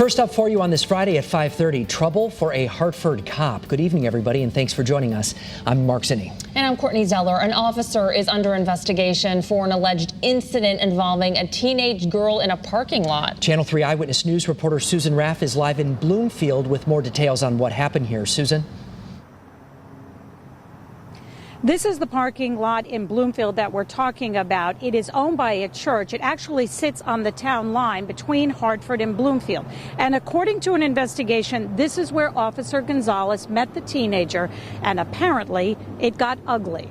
First up for you on this Friday at 5:30, trouble for a Hartford cop. Good evening, everybody, and thanks for joining us. I'm Mark Zinni. And I'm Courtney Zeller. An officer is under investigation for an alleged incident involving a teenage girl in a parking lot. Channel 3 Eyewitness News reporter Susan Raff is live in Bloomfield with more details on what happened here. Susan? This is the parking lot in Bloomfield that we're talking about. It is owned by a church. It actually sits on the town line between Hartford and Bloomfield. And according to an investigation, this is where Officer Gonzalez met the teenager, and apparently it got ugly.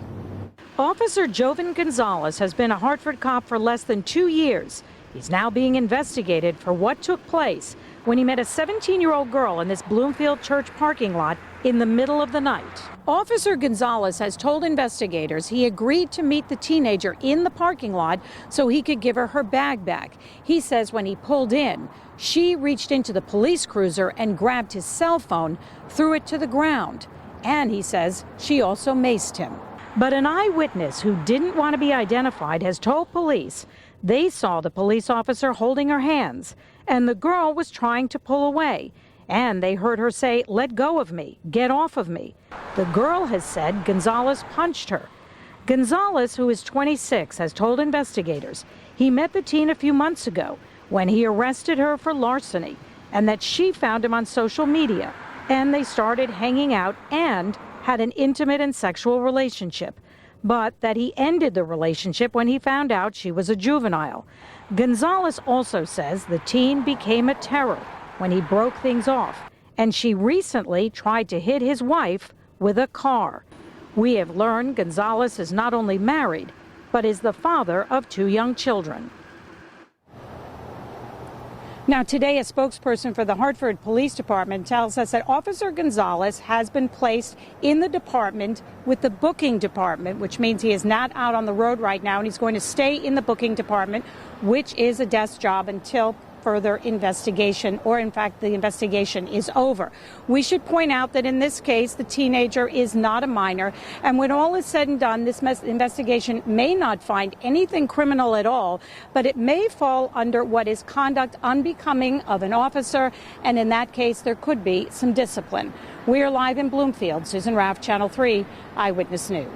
Officer Jovan Gonzalez has been a Hartford cop for less than 2 years. He's now being investigated for what took place when he met a 17-year-old girl in this Bloomfield church parking lot in the middle of the night. Officer Gonzalez has told investigators he agreed to meet the teenager in the parking lot so he could give her her bag back. He says when he pulled in, she reached into the police cruiser and grabbed his cell phone, threw it to the ground. And he says she also maced him. But an eyewitness who didn't want to be identified has told police they saw the police officer holding her hands, and the girl was trying to pull away. And they heard her say, "Let go of me, get off of me." The girl has said Gonzalez punched her. Gonzalez, who is 26, has told investigators he met the teen a few months ago when he arrested her for larceny, and that she found him on social media, and they started hanging out and had an intimate and sexual relationship, but that he ended the relationship when he found out she was a juvenile. Gonzalez also says the teen became a terror when he broke things off, and she recently tried to hit his wife with a car. We have learned Gonzalez is not only married, but is the father of 2 young children. Now, today, a spokesperson for the Hartford Police Department tells us that Officer Gonzalez has been placed in the department with the booking department, which means he is not out on the road right now, and he's going to stay in the booking department, which is a desk job until further investigation, or in fact the investigation is over. We should point out that in this case the teenager is not a minor, and when all is said and done, this investigation may not find anything criminal at all, but it may fall under what is conduct unbecoming of an officer, and in that case there could be some discipline. We are live in Bloomfield. Susan Raff, Channel 3 Eyewitness News.